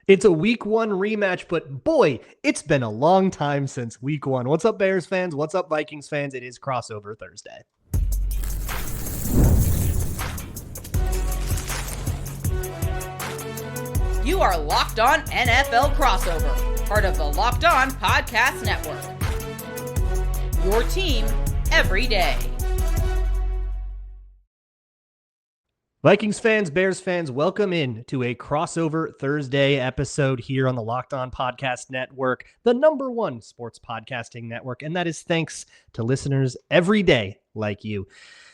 It's a week one rematch, but boy, it's been a long time since week one. What's up, Bears fans? What's up, Vikings fans? It is Crossover Thursday. You are Locked On NFL Crossover, part of the Locked On Podcast Network. Your team every day. Vikings fans, Bears fans, welcome in to a Crossover Thursday episode here on the Locked On Podcast Network, the number one sports podcasting network, and that is thanks to listeners every day like you.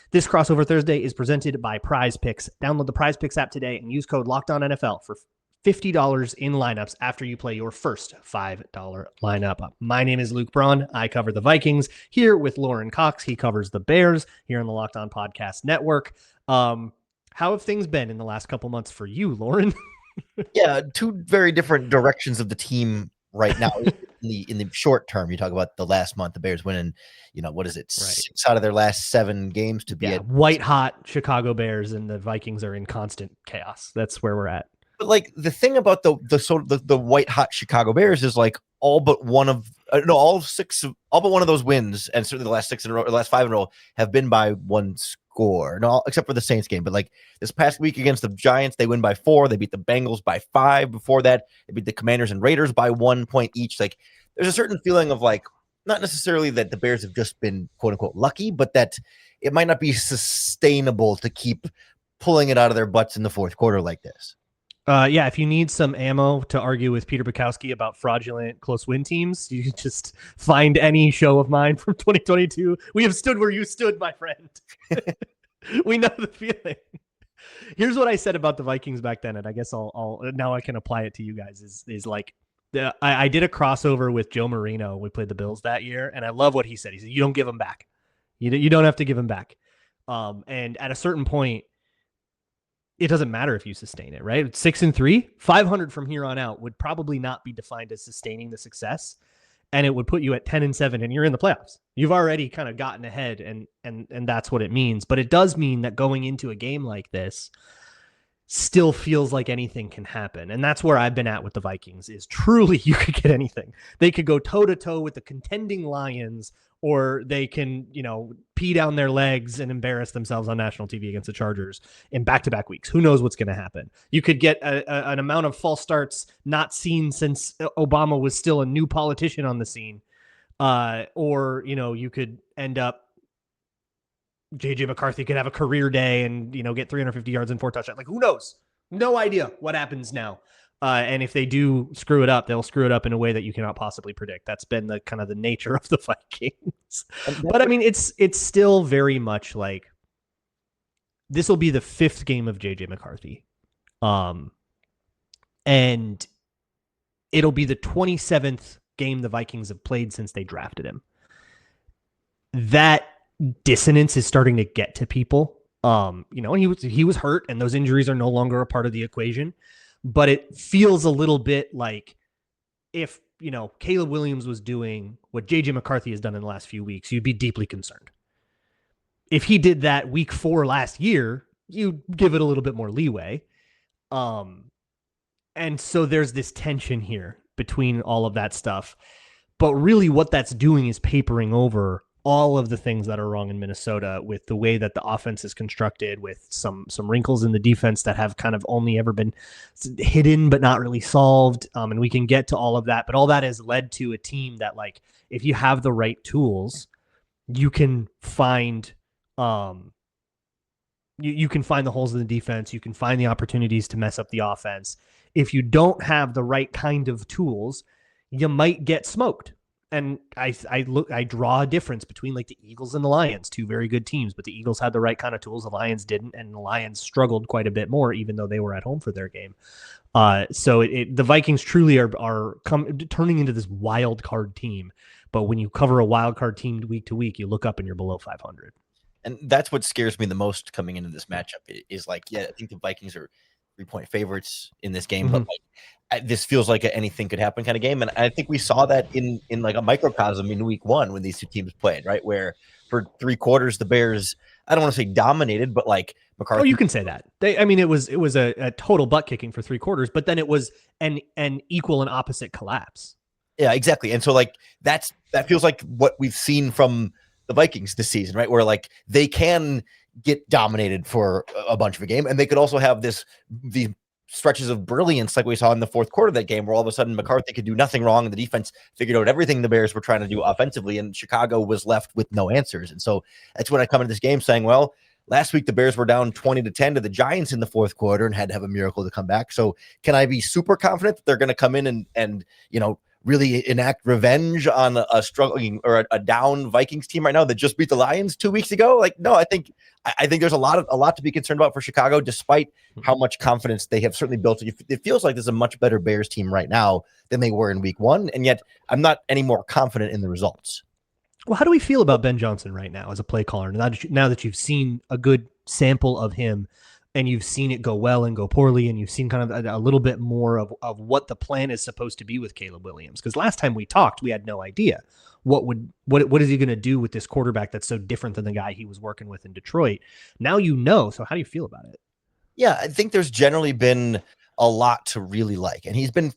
This Crossover Thursday is presented by PrizePicks. Download the PrizePicks app today and use code LOCKEDONNFL for $50 in lineups after you play your first $5 lineup. My name is Luke Braun. I cover the Vikings here with Lauren Cox. He covers the Bears here on the Locked On Podcast Network. How have things been in the last couple months for you, Lauren? Yeah, two very different directions of the team right now. in the short term, you talk about the last month, the Bears winning, what is it, 6 out of their last 7 games to be at white hot Chicago Bears, and the Vikings are in constant chaos. That's where we're at. But like the thing about the white hot Chicago Bears is like all but one of all but one of those wins, and certainly the last 6 in a row, or the last 5 in a row, have been by one score. No, except for the Saints game. But like this past week against the Giants, they win by 4. They beat the Bengals by 5. Before that, they beat the Commanders and Raiders by 1 point each. Like there's a certain feeling of like, not necessarily that the Bears have just been quote unquote lucky, but that it might not be sustainable to keep pulling it out of their butts in the fourth quarter like this. Yeah, if you need some ammo to argue with Peter Bukowski about fraudulent close win teams, you can just find any show of mine from 2022. We have stood where you stood, my friend. We know the feeling. Here's what I said about the Vikings back then, and I guess I'll now I can apply it to you guys. Is like I did a crossover with Joe Marino. We played the Bills that year, and I love what he said. He said, "You don't give them back. You don't have to give them back." And at a certain point, it doesn't matter if you sustain it, right? 6-3, 500 from here on out would probably not be defined as sustaining the success, and it would put you at 10-7, and you're in the playoffs. You've already kind of gotten ahead, and that's what it means. But it does mean that going into a game like this still feels like anything can happen, and that's where I've been at with the Vikings. Is truly you could get anything. They could go toe to toe with the contending Lions, or they can, pee down their legs and embarrass themselves on national TV against the Chargers in back-to-back weeks. Who knows what's going to happen? You could get an amount of false starts not seen since Obama was still a new politician on the scene. Or, you could end up, JJ McCarthy could have a career day and, get 350 yards and 4 touchdowns. Like, who knows? No idea what happens now. And if they do screw it up, they'll screw it up in a way that you cannot possibly predict. That's been the kind of the nature of the Vikings. But I mean, it's still very much like this will be the 5th game of JJ McCarthy. And it'll be the 27th game the Vikings have played since they drafted him. That dissonance is starting to get to people. And he was hurt, and those injuries are no longer a part of the equation. But it feels a little bit like if, Caleb Williams was doing what J.J. McCarthy has done in the last few weeks, you'd be deeply concerned. If he did that week 4 last year, you give it a little bit more leeway. And so there's this tension here between all of that stuff. But really what that's doing is papering over all of the things that are wrong in Minnesota with the way that the offense is constructed, with some wrinkles in the defense that have kind of only ever been hidden but not really solved. And we can get to all of that, but all that has led to a team that, like, if you have the right tools, you can find you can find the holes in the defense. You can find the opportunities to mess up the offense. If you don't have the right kind of tools, you might get smoked. And I draw a difference between like the Eagles and the Lions, 2 very good teams, but the Eagles had the right kind of tools. The Lions didn't, and the Lions struggled quite a bit more, even though they were at home for their game. So the Vikings truly are turning into this wild card team. But when you cover a wild card team week to week, you look up and you're below 500. And that's what scares me the most coming into this matchup is like, I think the Vikings are 3-point favorites in this game, but like, this feels like anything could happen kind of game. And I think we saw that in like a microcosm in week 1 when these two teams played, right? Where for 3 quarters, the Bears, I don't want to say dominated, but like McCarthy. Oh, you can say that. It was a total butt kicking for 3 quarters, but then it was an equal and opposite collapse. Yeah, exactly. And so like that feels like what we've seen from the Vikings this season, right? Where like they can get dominated for a bunch of a game, and they could also have the stretches of brilliance like we saw in the fourth quarter of that game, where all of a sudden McCarthy could do nothing wrong and the defense figured out everything the Bears were trying to do offensively, and Chicago was left with no answers. And so that's when I come into this game saying, well, last week the Bears were down 20-10 to the Giants in the fourth quarter and had to have a miracle to come back. So can I be super confident that they're going to come in and really enact revenge on a struggling or a down Vikings team right now that just beat the Lions 2 weeks ago? Like, no, I think there's a lot to be concerned about for Chicago, despite how much confidence they have certainly built. It feels like there's a much better Bears team right now than they were in week 1. And yet I'm not any more confident in the results. Well, how do we feel about Ben Johnson right now as a play caller? Now that you've seen a good sample of him, and you've seen it go well and go poorly, and you've seen kind of a little bit more of what the plan is supposed to be with Caleb Williams. Because last time we talked, we had no idea what is he going to do with this quarterback that's so different than the guy he was working with in Detroit. Now you know. So how do you feel about it? Yeah, I think there's generally been a lot to really like, and he's been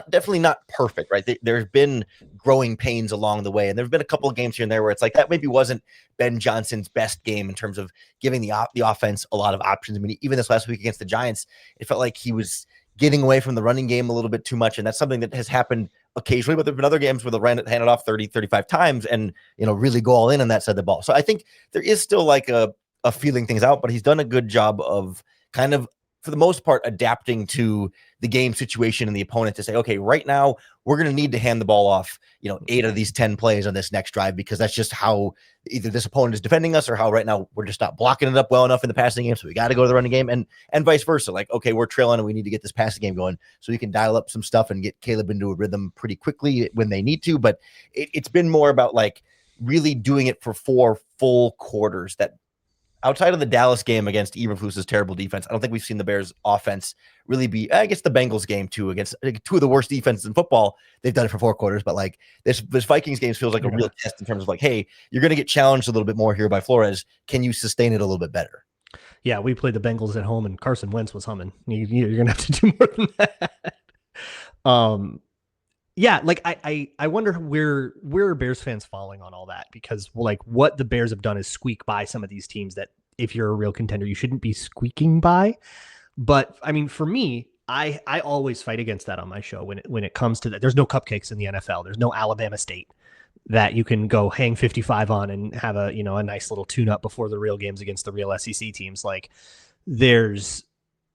definitely not perfect, right? There's been growing pains along the way, and there've been a couple of games here and there where it's like that maybe wasn't Ben Johnson's best game in terms of giving the offense a lot of options. I mean, even this last week against the Giants, it felt like he was getting away from the running game a little bit too much, and that's something that has happened occasionally, but there've been other games where they'll hand it off 30-35 times and really go all in on that side of the ball. So I think there is still like a feeling things out, but he's done a good job of kind of, for the most part, adapting to the game situation and the opponent to say, okay, right now we're going to need to hand the ball off, 8 of these 10 plays on this next drive, because that's just how either this opponent is defending us or how right now we're just not blocking it up well enough in the passing game. So we got to go to the running game and vice versa. Like, okay, we're trailing and we need to get this passing game going so we can dial up some stuff and get Caleb into a rhythm pretty quickly when they need to. But it's been more about like really doing it for 4 full quarters. That outside of the Dallas game against Eberflus's terrible defense, I don't think we've seen the Bears offense really be, I guess the Bengals game too, against 2 of the worst defenses in football. They've done it for 4 quarters, but like this Vikings game feels like a real test in terms of like, hey, you're going to get challenged a little bit more here by Flores. Can you sustain it a little bit better? Yeah, we played the Bengals at home and Carson Wentz was humming. You're going to have to do more than that. Yeah, like I wonder where are Bears fans falling on all that, because like what the Bears have done is squeak by some of these teams that if you're a real contender, you shouldn't be squeaking by. But I mean, for me, I always fight against that on my show when it comes to that. There's no cupcakes in the NFL. There's no Alabama State that you can go hang 55 on and have a nice little tune up before the real games against the real SEC teams. Like there's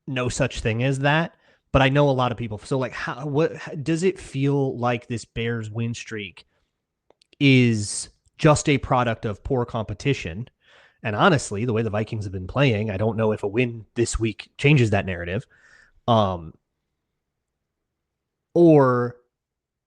no such thing as that. But I know a lot of people. So like, what does it feel like this Bears win streak is just a product of poor competition? And honestly, the way the Vikings have been playing, I don't know if a win this week changes that narrative. Or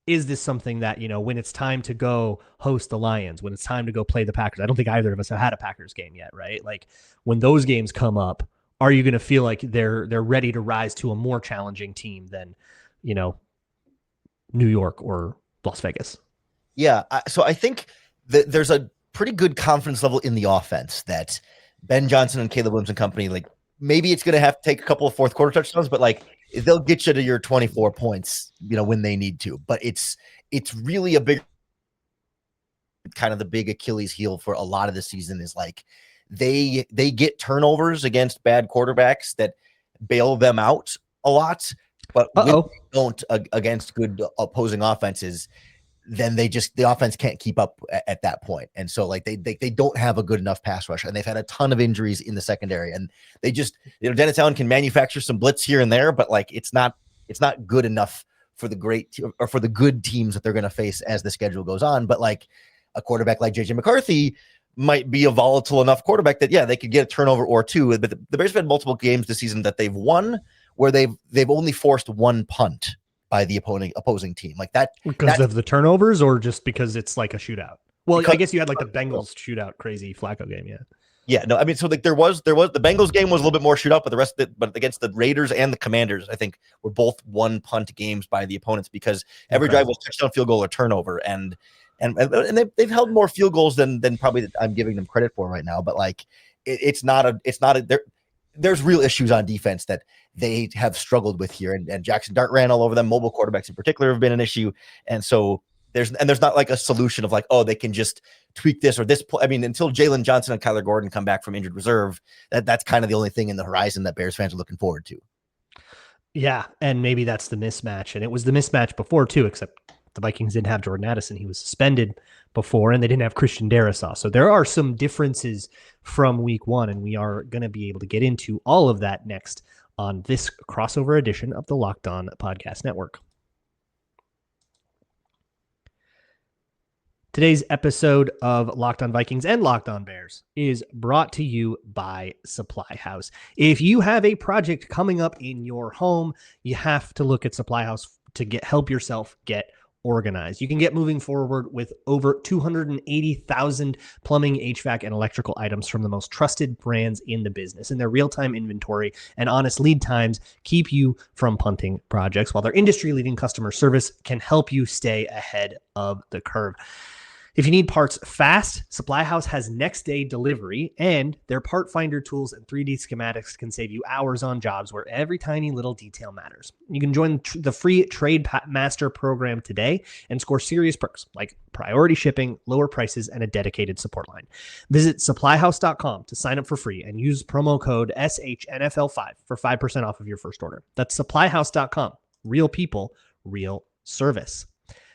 is this something that, when it's time to go host the Lions, when it's time to go play the Packers? I don't think either of us have had a Packers game yet, right? Like when those games come up, are you going to feel like they're ready to rise to a more challenging team than, New York or Las Vegas? Yeah. So I think that there's a pretty good confidence level in the offense that Ben Johnson and Caleb Williams and company, like maybe it's going to have to take a couple of fourth quarter touchdowns, but like they'll get you to your 24 points, when they need to. But it's really a big kind of the big Achilles heel for a lot of the season is like, they get turnovers against bad quarterbacks that bail them out a lot, but when they don't against good opposing offenses, then the offense can't keep up at that point. And so like they don't have a good enough pass rush, and they've had a ton of injuries in the secondary, and they just, Dennis Allen can manufacture some blitz here and there, but like it's not good enough for the great or for the good teams that they're going to face as the schedule goes on. But like a quarterback like JJ McCarthy might be a volatile enough quarterback that they could get a turnover or 2. But the Bears have had multiple games this season that they've won where they've only forced 1 punt by the opposing team, like that because of the turnovers, or just because it's like a shootout. Well, I guess you had like the Bengals shootout crazy Flacco game. Yeah, no, I mean, so like there was the Bengals game was a little bit more shootout, but the rest of it, but against the Raiders and the Commanders, I think were both 1 punt games by the opponents, because every drive was touchdown, field goal, or turnover, and they've held more field goals than probably I'm giving them credit for right now. But like it's not a there's real issues on defense that they have struggled with here. And Jackson Dart ran all over them. Mobile quarterbacks in particular have been an issue. And so there's not like a solution of like, oh, they can just tweak this or this. I mean, until Jalen Johnson and Kyler Gordon come back from injured reserve, that's kind of the only thing in the horizon that Bears fans are looking forward to. Yeah, and maybe that's the mismatch. And it was the mismatch before too, except the Vikings didn't have Jordan Addison. He was suspended before, and they didn't have Christian Darrisaw. So there are some differences from week one, and we are going to be able to get into all of that next on this crossover edition of the Locked On Podcast Network. Today's episode of Locked On Vikings and Locked On Bears is brought to you by Supply House. If you have a project coming up in your home, you have to look at Supply House to help yourself get organized. You can get moving forward with over 280,000 plumbing, HVAC, and electrical items from the most trusted brands in the business. And their real-time inventory and honest lead times keep you from punting projects, while their industry-leading customer service can help you stay ahead of the curve. If you need parts fast, Supply House has next day delivery, and their part finder tools and 3D schematics can save you hours on jobs where every tiny little detail matters. You can join the free Trade Master program today and score serious perks like priority shipping, lower prices, and a dedicated support line. Visit supplyhouse.com to sign up for free and use promo code SHNFL5 for 5% off of your first order. That's supplyhouse.com. Real people, real service.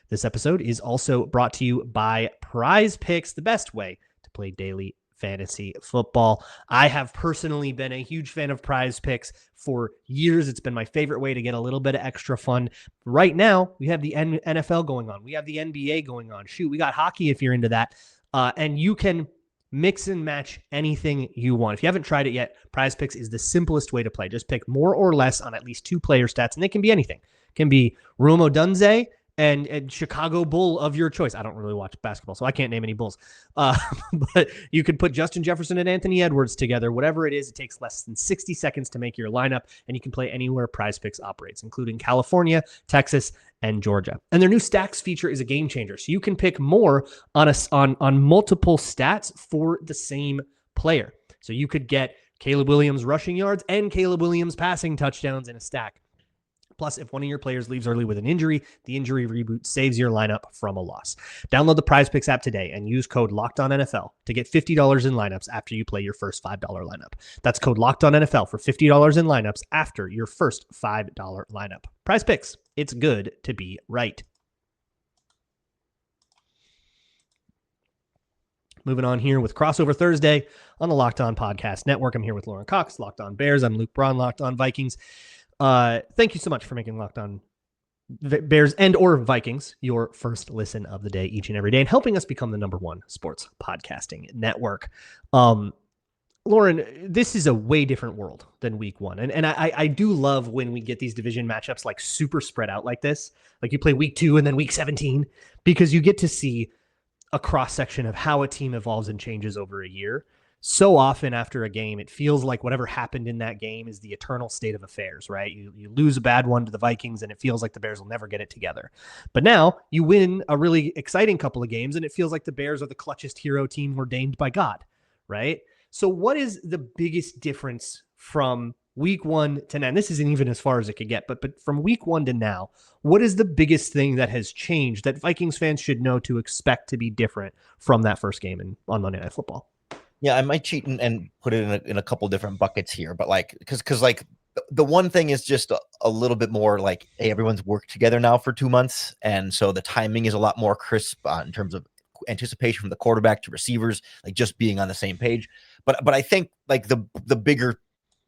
This episode is also brought to you by PrizePicks, the best way to play daily fantasy football. I have personally been a huge fan of PrizePicks for years. It's been my favorite way to get a little bit of extra fun. Right now, we have the NFL going on. We have the NBA going on. Shoot, we got hockey if you're into that. And you can mix and match anything you want. If you haven't tried it yet, PrizePicks is the simplest way to play. Just pick more or less on at least two player stats, and they can be anything. It can be Rome Odunze and Chicago Bull of your choice. I don't really watch basketball, so I can't name any Bulls. But you could put Justin Jefferson and Anthony Edwards together. Whatever it is, it takes less than 60 seconds to make your lineup, and you can play anywhere PrizePicks operates, including California, Texas, and Georgia. And their new stacks feature is a game changer, so you can pick more on multiple stats for the same player. So you could get Caleb Williams rushing yards and Caleb Williams passing touchdowns in a stack. Plus, if one of your players leaves early with an injury, the injury reboot saves your lineup from a loss. Download the PrizePicks app today and use code LOCKEDONNFL to get $50 in lineups after you play your first $5 lineup. That's code LOCKEDONNFL for $50 in lineups after your first $5 lineup. PrizePicks, it's good to be right. Moving on here with Crossover Thursday on the Locked On Podcast Network. I'm here with Lauren Cox, Locked On Bears. I'm Luke Braun, Locked On Vikings. Thank you so much for making Locked On Bears and or Vikings your first listen of the day each and every day and helping us become the #1 sports podcasting network. Lauren, this is a way different world than week one. And I do love when we get these division matchups like super spread out like this. Like you play week 2 and then week 17, because you get to see a cross section of how a team evolves and changes over a year. So often after a game, it feels like whatever happened in that game is the eternal state of affairs, right? You lose a bad one to the Vikings and it feels like the Bears will never get it together. But now you win a really exciting couple of games and it feels like the Bears are the clutchest hero team ordained by God, right? So what is the biggest difference from week 1 to now? And this isn't even as far as it could get, but from week 1 to now, what is the biggest thing that has changed that Vikings fans should know to expect to be different from that first game on Monday Night Football? Yeah, I might cheat and put it in a couple different buckets here, but like, because like the one thing is just a little bit more like, hey, everyone's worked together now for 2 months, and so the timing is a lot more crisp in terms of anticipation from the quarterback to receivers, like just being on the same page. But I think like the bigger,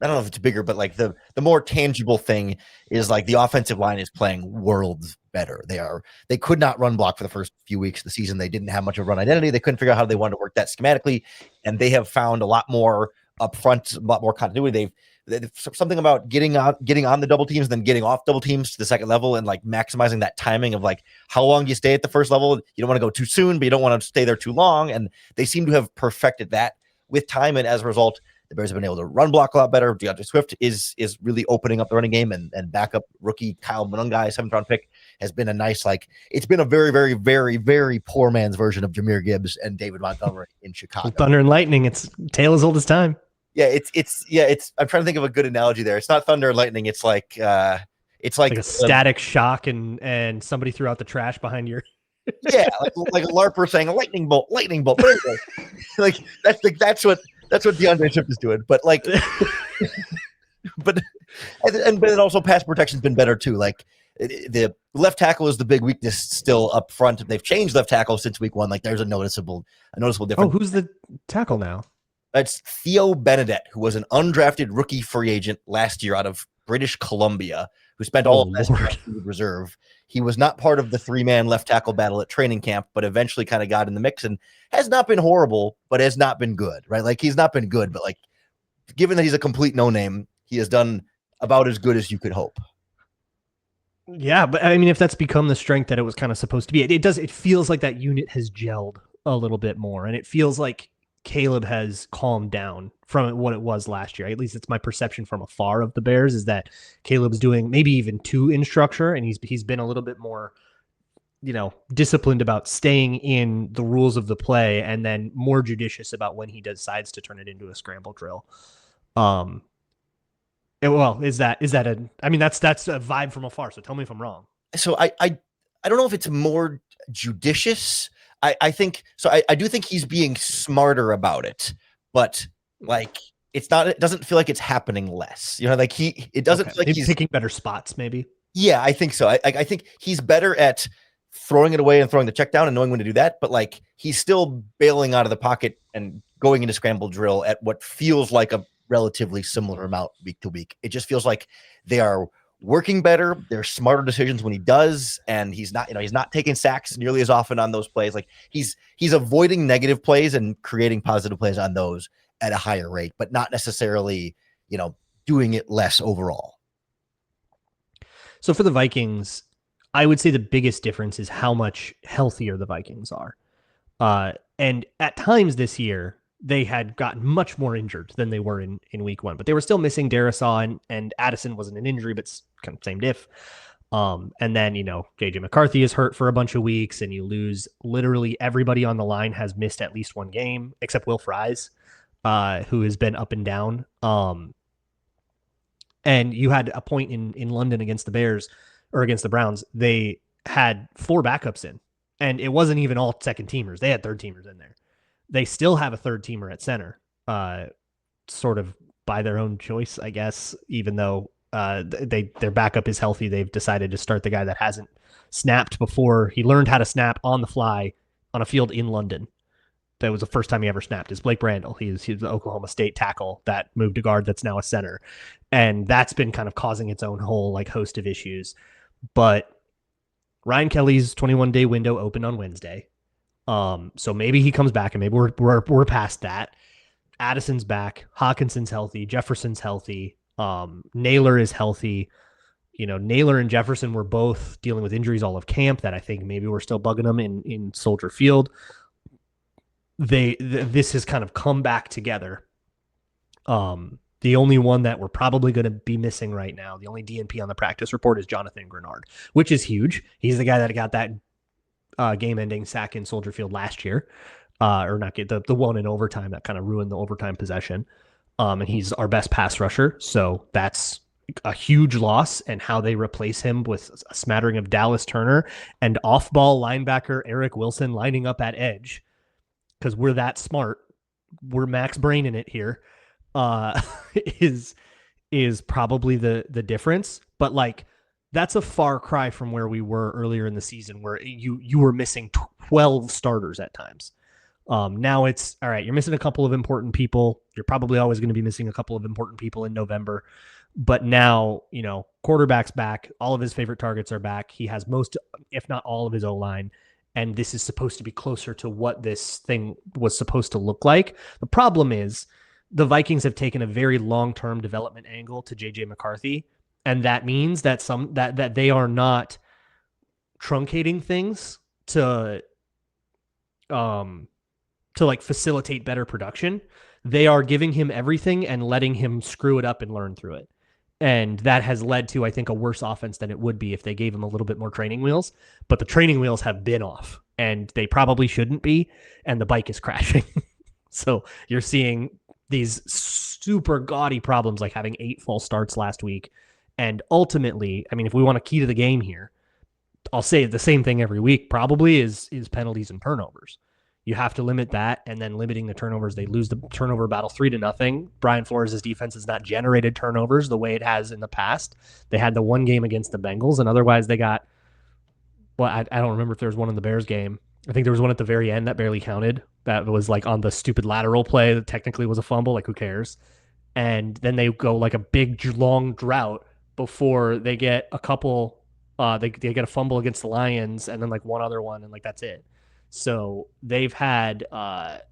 I don't know if it's bigger, but like the more tangible thing is like the offensive line is playing worlds better. They could not run block for the first few weeks of the season. They didn't have much of a run identity. They couldn't figure out how they wanted to work that schematically. And they have found a lot more up front, a lot more continuity. They've something about getting on the double teams, then getting off double teams to the second level and like maximizing that timing of like, how long do you stay at the first level? You don't want to go too soon, but you don't want to stay there too long. And they seem to have perfected that with time. And as a result, the Bears have been able to run block a lot better. DeAndre Swift is really opening up the running game, and backup rookie Kyle Monungai, 7th-round pick, has been a nice, like, it's been a very, very, very, very poor man's version of Jahmyr Gibbs and David Montgomery in Chicago. Thunder and lightning. It's tale as old as time. it's. I'm trying to think of a good analogy there. It's not thunder and lightning. It's like a static shock and somebody threw out the trash behind your. Yeah, like a LARPer saying a lightning bolt. But anyway, like that's what DeAndre Swift is doing. But like, but then also pass protection's been better too. Like the left tackle is the big weakness still up front. They've changed left tackle since week 1. Like there's a noticeable difference. Oh, who's the tackle now? That's Theo Benedette, who was an undrafted rookie free agent last year out of British Columbia, who spent all of last year in reserve. He was not part of the 3-man left tackle battle at training camp, but eventually kind of got in the mix and has not been horrible, but has not been good, right? Like he's not been good, but like given that he's a complete no-name, he has done about as good as you could hope. Yeah, but I mean, if that's become the strength that it was kind of supposed to be, it feels like that unit has gelled a little bit more, and it feels like Caleb has calmed down from what it was last year. At least it's my perception from afar of the Bears, is that Caleb's doing maybe even 2 in structure, and he's been a little bit more, disciplined about staying in the rules of the play, and then more judicious about when he decides to turn it into a scramble drill. Is that that's a vibe from afar. So tell me if I'm wrong. So I don't know if it's more judicious. I think so. I do think he's being smarter about it, but like it doesn't feel like it's happening less. Like it doesn't feel like maybe he's picking better spots. Maybe. Yeah, I think so. I think he's better at throwing it away and throwing the check down and knowing when to do that. But like he's still bailing out of the pocket and going into scramble drill at what feels like a relatively similar amount week to week. It just feels like they are working better. They're smarter decisions when he does, and he's not taking sacks nearly as often on those plays. Like he's avoiding negative plays and creating positive plays on those at a higher rate, but not necessarily, doing it less overall. So for the Vikings, I would say the biggest difference is how much healthier the Vikings are. And at times this year, they had gotten much more injured than they were in week 1, but they were still missing Darisaw, and Addison wasn't an injury, but kind of same diff. And then, JJ McCarthy is hurt for a bunch of weeks, and you lose literally everybody on the line has missed at least 1 game, except Will Fries, who has been up and down. And you had a point in London against the Bears or against the Browns. They had 4 backups in, and it wasn't even all second teamers. They had third teamers in there. They still have a third teamer at center, sort of by their own choice, I guess, even though their backup is healthy. They've decided to start the guy that hasn't snapped before. He learned how to snap on the fly on a field in London. That was the first time he ever snapped, is Blake Brandel. He's the Oklahoma State tackle that moved to guard that's now a center. And that's been kind of causing its own whole host of issues. But Ryan Kelly's 21-day window opened on Wednesday. So maybe he comes back, and maybe we're past that. Addison's back, Hawkinson's healthy, Jefferson's healthy, Naylor is healthy. Naylor and Jefferson were both dealing with injuries all of camp that I think maybe we're still bugging them in Soldier Field. This has kind of come back together. The only one that we're probably going to be missing right now, the only DNP on the practice report, is Jonathan Grenard, which is huge. He's the guy that got that game-ending sack in Soldier Field last year, or not get the one in overtime that kind of ruined the overtime possession. And he's our best pass rusher, so that's a huge loss. And how they replace him with a smattering of Dallas Turner and off-ball linebacker Eric Wilson lining up at edge, because we're that smart. We're max brain in it here. Is probably the difference, but that's a far cry from where we were earlier in the season, where you were missing 12 starters at times. Now it's all right. You're missing a couple of important people. You're probably always going to be missing a couple of important people in November, but now, quarterback's back. All of his favorite targets are back. He has most, if not all, of his O-line. And this is supposed to be closer to what this thing was supposed to look like. The problem is the Vikings have taken a very long-term development angle to JJ McCarthy. And that means that that they are not truncating things to facilitate better production. They are giving him everything and letting him screw it up and learn through it. And that has led to, I think, a worse offense than it would be if they gave him a little bit more training wheels. But the training wheels have been off, and they probably shouldn't be, and the bike is crashing. So you're seeing these super gaudy problems like having 8 false starts last week. And ultimately, I mean, if we want a key to the game here, I'll say the same thing every week probably is penalties and turnovers. You have to limit that, and then limiting the turnovers. They lose the turnover battle 3-0. Brian Flores' defense has not generated turnovers the way it has in the past. They had the one game against the Bengals, and otherwise they got, well, I don't remember if there was one in the Bears game. I think there was one at the very end that barely counted. That was like on the stupid lateral play that technically was a fumble. Like, who cares? And then they go like a big, long drought before they get a couple. They get a fumble against the Lions, and then like one other one, and like that's it. So they've had a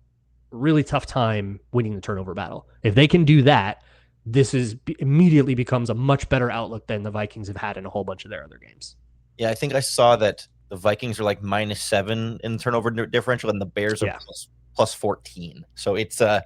really tough time winning the turnover battle. If they can do that, this immediately becomes a much better outlook than the Vikings have had in a whole bunch of their other games. Yeah, I think I saw that the Vikings are like -7 in turnover differential, and the Bears are plus 14. So it's to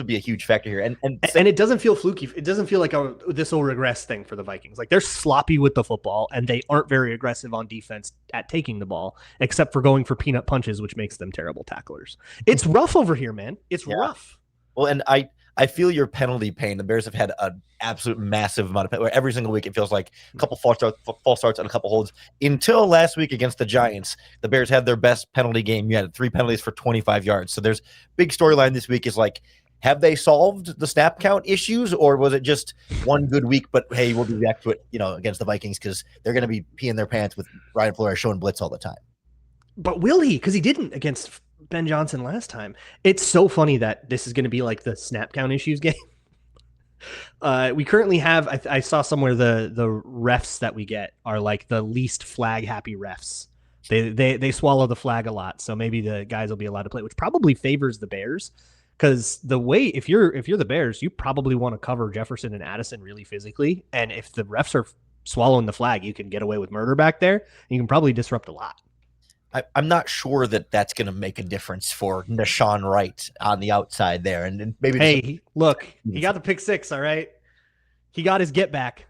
be a huge factor here, and it doesn't feel fluky. It doesn't feel like this will regress thing for the Vikings. Like, they're sloppy with the football, and they aren't very aggressive on defense at taking the ball, except for going for peanut punches, which makes them terrible tacklers. It's rough over here, man. It's rough. Well, and I feel your penalty pain. The Bears have had an absolute massive amount of every single week. It feels like a couple false starts and a couple holds. Until last week against the Giants, the Bears had their best penalty game. You had 3 penalties for 25 yards. So there's big storyline this week is like, have they solved the snap count issues, or was it just one good week? But hey, we'll be back to it, against the Vikings because they're going to be peeing their pants with Brian Flores showing blitz all the time. But will he? Because he didn't against Ben Johnson last time. It's so funny that this is going to be like the snap count issues game. We currently have, I saw somewhere the refs that we get are like the least flag happy refs. They swallow the flag a lot, so maybe the guys will be allowed to play, which probably favors the Bears. Because the way, if you're the Bears, you probably want to cover Jefferson and Addison really physically, and if the refs are swallowing the flag, you can get away with murder back there. And you can probably disrupt a lot. I'm not sure that that's going to make a difference for Nashawn Wright on the outside there. And maybe look, he got the pick 6, all right? He got his get back.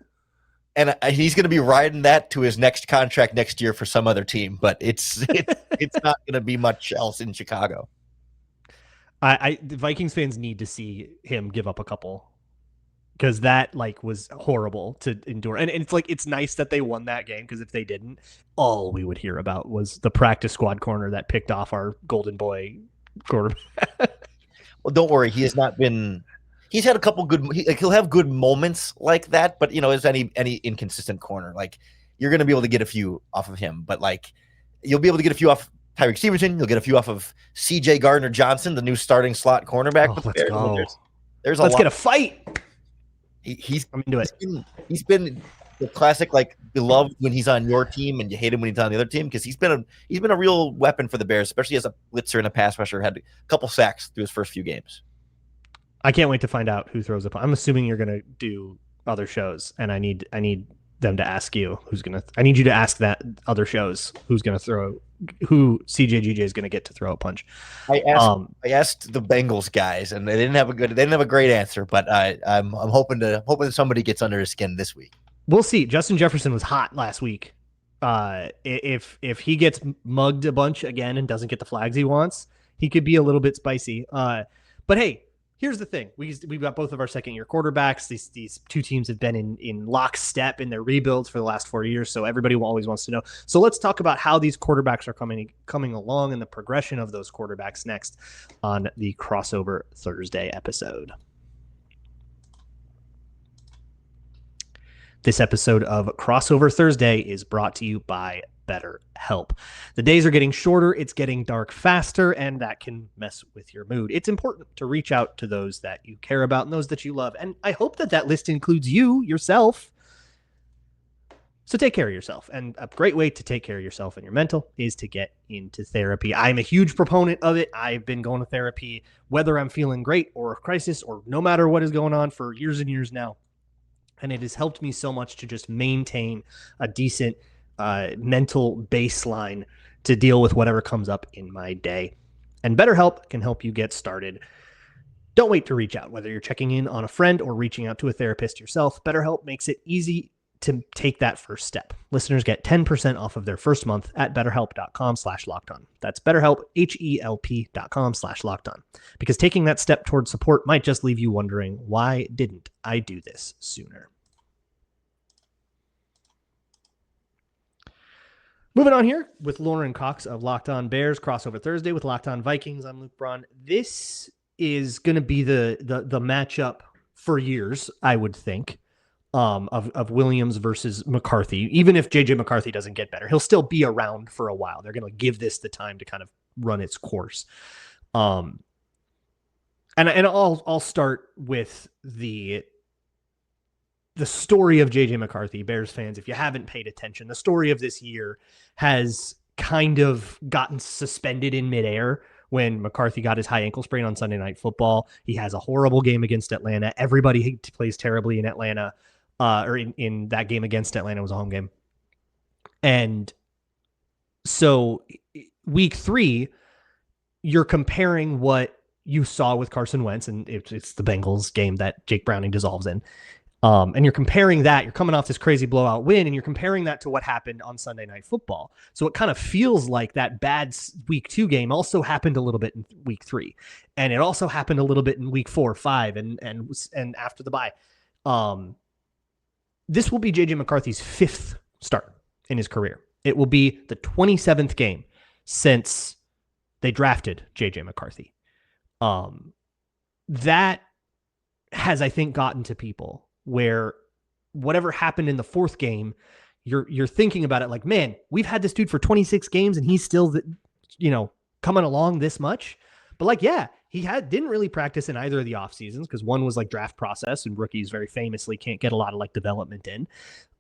And he's going to be riding that to his next contract next year for some other team, but it's not going to be much else in Chicago. The Vikings fans need to see him give up a couple, because that was horrible to endure. And it's it's nice that they won that game, because if they didn't, all we would hear about was the practice squad corner that picked off our golden boy quarterback. Well, don't worry. He has not been – he's had a couple good – he'll have good moments like that, but, as any inconsistent corner, you're going to be able to get a few off of him. But, you'll be able to get a few off Tyreek Stevenson. You'll get a few off of C.J. Gardner-Johnson, the new starting slot cornerback. Oh, let's go. There's let's get a fight. I'm into it. He's been the classic beloved when he's on your team, and you hate him when he's on the other team, because he's been a real weapon for the Bears, especially as a blitzer and a pass rusher. Had a couple sacks through his first few games. I can't wait to find out who throws up. I'm assuming you're going to do other shows, and I need them to ask you I need you to ask that other shows who's going to throw, who CJGJ is going to get to throw a punch. I asked the Bengals guys, and they didn't have a great answer, but I'm hoping somebody gets under his skin this week. We'll see. Justin Jefferson was hot last week. If he gets mugged a bunch again and doesn't get the flags he wants, he could be a little bit spicy. But hey, here's the thing. We've got both of our second-year quarterbacks. These two teams have been in lockstep in their rebuilds for the last 4 years, so everybody always wants to know. So let's talk about how these quarterbacks are coming along and the progression of those quarterbacks next on the Crossover Thursday episode. This episode of Crossover Thursday is brought to you by Betterhelp. The days are getting shorter, it's getting dark faster, and that can mess with your mood. It's important to reach out to those that you care about and those that you love, and I hope that list includes yourself. So take care of yourself, and a great way to take care of yourself and your mental is to get into therapy. I'm a huge proponent of it. I've been going to therapy whether I'm feeling great or a crisis or no matter what is going on for years and years now, and it has helped me so much to just maintain a decent mental baseline to deal with whatever comes up in my day. And BetterHelp can help you get started. Don't wait to reach out, whether you're checking in on a friend or reaching out to a therapist yourself. BetterHelp makes it easy to take that first step. Listeners get 10% off of their first month at betterhelp.com/lockedon. That's BetterHelp, HELP.com/lockedon. Because taking that step towards support might just leave you wondering, why didn't I do this sooner? Moving on here with Lauren Cox of Locked On Bears, crossover Thursday with Locked On Vikings. I'm Luke Braun. This is going to be the matchup for years, I would think. Of Williams versus McCarthy. Even if JJ McCarthy doesn't get better, he'll still be around for a while. They're going to give this the time to kind of run its course. And I'll start with the story of JJ McCarthy. Bears fans, if you haven't paid attention, the story of this year has kind of gotten suspended in midair when McCarthy got his high ankle sprain on Sunday Night Football. He has a horrible game against Atlanta. Everybody plays terribly in Atlanta. Or in that game against Atlanta, was a home game. And so week 3, you're comparing what you saw with Carson Wentz, and it's the Bengals game that Jake Browning dissolves in. And you're comparing that, you're coming off this crazy blowout win, and you're comparing that to what happened on Sunday Night Football. So it kind of feels like that bad week 2 game also happened a little bit in week 3. And it also happened a little bit in week 4, 5, and after the bye. This will be JJ McCarthy's 5th start in his career. It will be the 27th game since they drafted JJ McCarthy. That has, I think, gotten to people where whatever happened in the 4th game, you're thinking about it like, man, we've had this dude for 26 games and he's still, coming along this much. But like, yeah, he didn't really practice in either of the off seasons because one was like draft process, and rookies very famously can't get a lot of like development in.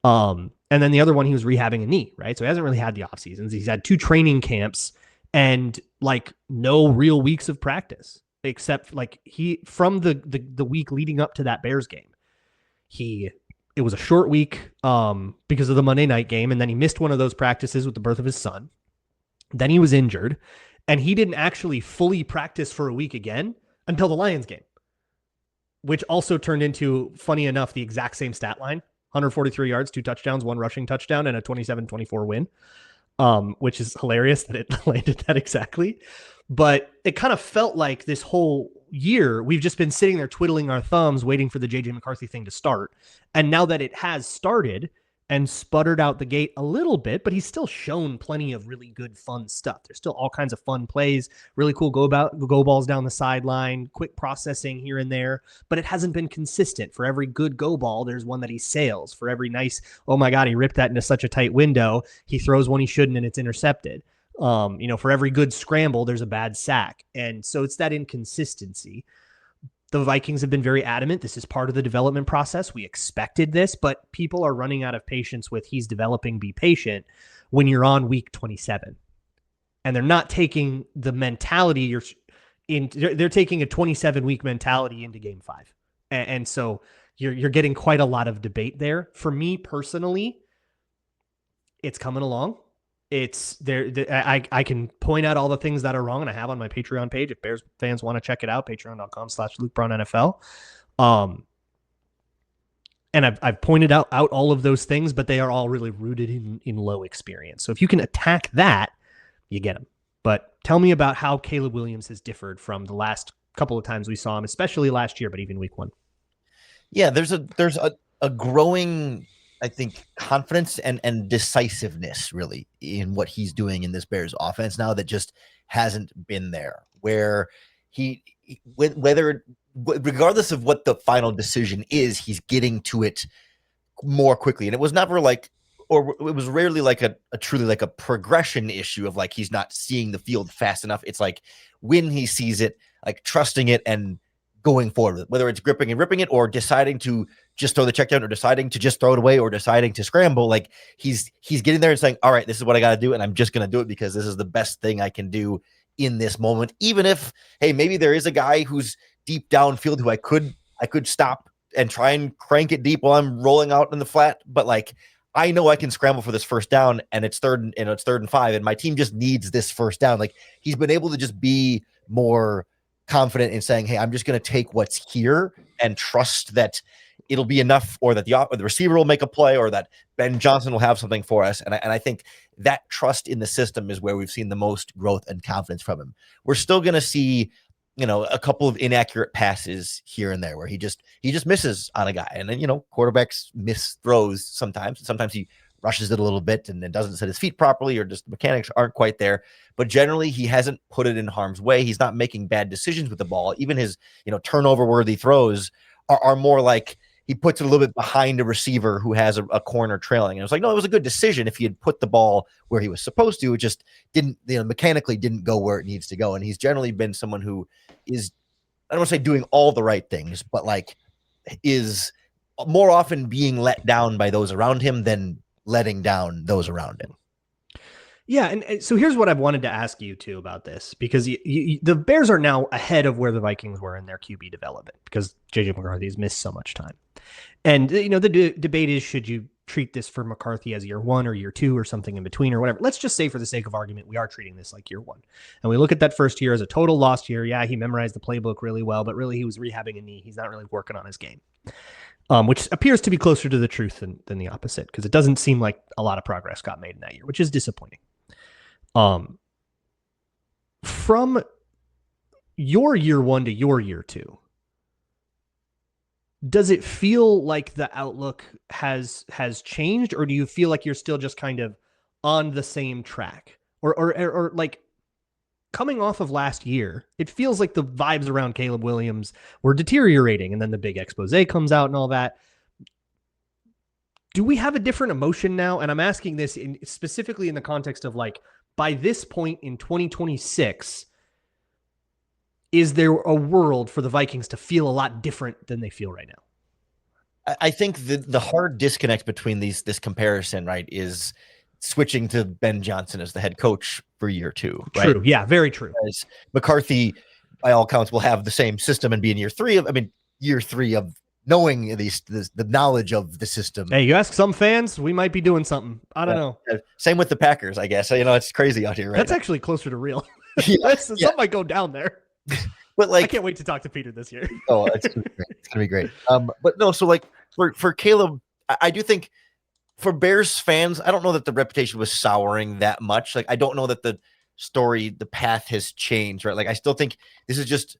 And then the other one, he was rehabbing a knee, right? So he hasn't really had the off seasons. He's had 2 training camps and like no real weeks of practice, except like from the week leading up to that Bears game. It was a short week because of the Monday night game, and then he missed one of those practices with the birth of his son. Then he was injured. And he didn't actually fully practice for a week again until the Lions game, which also turned into, funny enough, the exact same stat line: 143 yards, 2 touchdowns, 1 rushing touchdown, and a 27-24 win, which is hilarious that it landed that exactly. But it kind of felt like this whole year we've just been sitting there twiddling our thumbs waiting for the JJ McCarthy thing to start. And now that it has started and sputtered out the gate a little bit, but he's still shown plenty of really good, fun stuff. There's still all kinds of fun plays, really cool go balls down the sideline, quick processing here and there, but it hasn't been consistent. For every good go ball, there's one that he sails. For every nice, oh my God, he ripped that into such a tight window, he throws one he shouldn't and it's intercepted. For every good scramble, there's a bad sack. And so it's that inconsistency. The Vikings have been very adamant. This is part of the development process. We expected this, but people are running out of patience with he's developing, be patient when you're on week 27. And they're not taking the mentality they're taking a 27-week mentality into game 5. And so you're getting quite a lot of debate there. For me personally, it's coming along. It's there. I can point out all the things that are wrong, and I have on my Patreon page. If Bears fans want to check it out, patreon.com/LukeBraunNFL. And I've pointed out all of those things, but they are all really rooted in low experience. So if you can attack that, you get them. But tell me about how Caleb Williams has differed from the last couple of times we saw him, especially last year, but even week 1. Yeah, there's a growing, I think, confidence and decisiveness really in what he's doing in this Bears offense now that just hasn't been there, where regardless of what the final decision is, he's getting to it more quickly. And it was never like, or it was rarely like a truly like a progression issue of like, he's not seeing the field fast enough. It's like when he sees it, like trusting it and going forward with it, whether it's gripping and ripping it or deciding to just throw the check down or deciding to just throw it away or deciding to scramble. Like he's getting there and saying, all right, this is what I got to do. And I'm just going to do it because this is the best thing I can do in this moment. Even if, hey, maybe there is a guy who's deep downfield who I could stop and try and crank it deep while I'm rolling out in the flat. But like, I know I can scramble for this first down and it's 3rd and 5 and my team just needs this first down. Like he's been able to just be more confident in saying, hey, I'm just going to take what's here and trust that it'll be enough, or that the receiver will make a play, or that Ben Johnson will have something for us. And I think that trust in the system is where we've seen the most growth and confidence from him. We're still going to see, a couple of inaccurate passes here and there where he just misses on a guy. And then, quarterbacks miss throws sometimes. Sometimes he rushes it a little bit and then doesn't set his feet properly, or just the mechanics aren't quite there. But generally, he hasn't put it in harm's way. He's not making bad decisions with the ball. Even his, turnover-worthy throws are more like he puts it a little bit behind a receiver who has a corner trailing. And it was like, no, it was a good decision if he had put the ball where he was supposed to. It just didn't, mechanically didn't go where it needs to go. And he's generally been someone who is, I don't want to say doing all the right things, but like is more often being let down by those around him than letting down those around him. Yeah, and so here's what I've wanted to ask you too about this, because the Bears are now ahead of where the Vikings were in their QB development because JJ McCarthy has missed so much time. And, the debate is, should you treat this for McCarthy as year 1 or year 2 or something in between or whatever? Let's just say, for the sake of argument, we are treating this like year 1. And we look at that first year as a total lost year. Yeah, he memorized the playbook really well, but really he was rehabbing a knee. He's not really working on his game. Which appears to be closer to the truth than the opposite, because it doesn't seem like a lot of progress got made in that year, which is disappointing. From your year 1 to your year 2, does it feel like the outlook has changed, or do you feel like you're still just kind of on the same track, or like coming off of last year, it feels like the vibes around Caleb Williams were deteriorating, and then the big expose comes out and all that. Do we have a different emotion now? And I'm asking this specifically in the context of, like, by this point in 2026, is there a world for the Vikings to feel a lot different than they feel right now? I think the hard disconnect between this comparison, right, is switching to Ben Johnson as the head coach for year 2. Right? True. Yeah, very true. As McCarthy, by all accounts, will have the same system and be in year 3 of knowing the knowledge of the system. Hey, you ask some fans, we might be doing something. I don't know. Same with the Packers, I guess. It's crazy out here right That's now. Actually closer to real. Yeah. Some might go down there. But I can't wait to talk to Peter this year. Oh, it's gonna be great. But no, so like for Caleb, I do think for Bears fans, I don't know that the reputation was souring that much. Like, I don't know that the path has changed, right? Like, I still think this is just,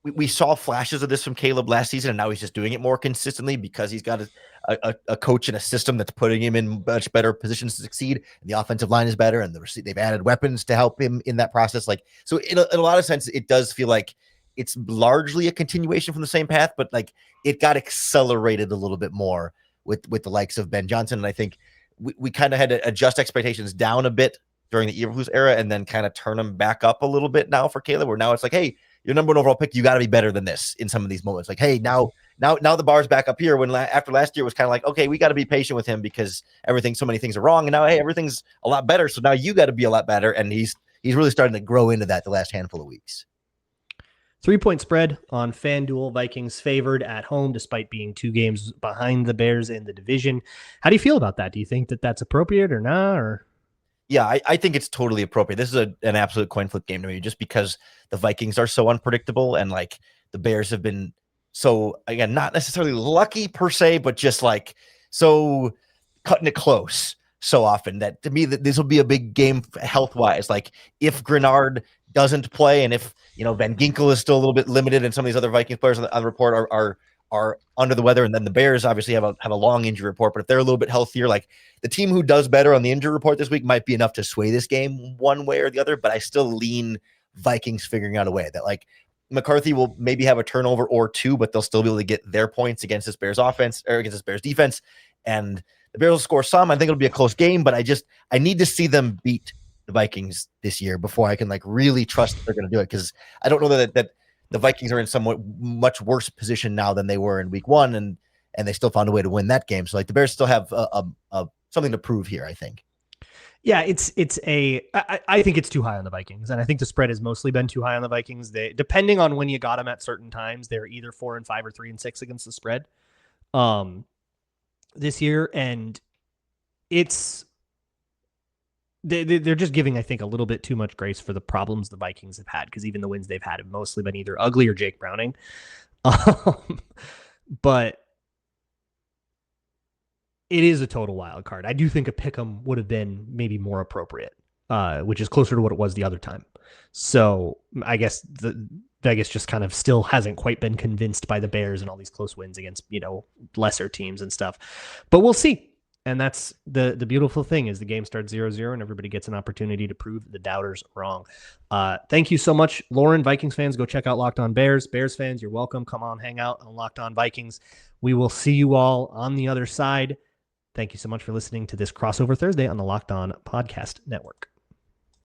we saw flashes of this from Caleb last season, and now he's just doing it more consistently because he's got a coach and a system that's putting him in much better positions to succeed. And the offensive line is better, and they've added weapons to help him in that process. Like, so in a lot of sense, it does feel like it's largely a continuation from the same path, but like it got accelerated a little bit more with the likes of Ben Johnson. And I think we kind of had to adjust expectations down a bit during the Eberflus era and then kind of turn them back up a little bit now for Caleb, where now it's like, hey, your number 1 overall pick, you got to be better than this in some of these moments. Like, hey, now the bar's back up here, when after last year was kind of like, okay, we got to be patient with him because so many things are wrong. And now, hey, everything's a lot better. So now you got to be a lot better. And he's really starting to grow into that the last handful of weeks. 3-point spread on FanDuel. Vikings favored at home despite being 2 games behind the Bears in the division. How do you feel about that? Do you think that that's appropriate or not? Or yeah, I think it's totally appropriate. This is an absolute coin flip game to me, just because the Vikings are so unpredictable, and like the Bears have been so, again, not necessarily lucky per se, but just like so cutting it close so often that to me that this will be a big game health wise. Like, if Grenard doesn't play, and if Van Ginkel is still a little bit limited, and some of these other Vikings players on the report are under the weather, and then the Bears obviously have a long injury report, but if they're a little bit healthier, like the team who does better on the injury report this week might be enough to sway this game one way or the other. But I still lean Vikings figuring out a way that, like, McCarthy will maybe have a turnover or 2, but they'll still be able to get their points against this Bears offense or against this Bears defense, and the Bears will score some. I think it'll be a close game, but I need to see them beat the Vikings this year before I can like really trust that they're going to do it, because I don't know that the Vikings are in somewhat much worse position now than they were in week 1, and they still found a way to win that game. So like the Bears still have something to prove here, I think. Yeah, I think it's too high on the Vikings, and I think the spread has mostly been too high on the Vikings. They, depending on when you got them at certain times, they're either 4-5 or 3-6 against the spread this year, and they're just giving, I think, a little bit too much grace for the problems the Vikings have had, because even the wins they've had have mostly been either ugly or Jake Browning. But It is a total wild card. I do think a pick'em would have been maybe more appropriate, which is closer to what it was the other time. So I guess Vegas just kind of still hasn't quite been convinced by the Bears and all these close wins against, lesser teams and stuff. But we'll see. And that's the beautiful thing is the game starts 0-0 and everybody gets an opportunity to prove the doubters wrong. Thank you so much, Lauren. Vikings fans, go check out Locked On Bears. Bears fans, you're welcome. Come on, hang out on Locked On Vikings. We will see you all on the other side. Thank you so much for listening to this Crossover Thursday on the Locked On Podcast Network.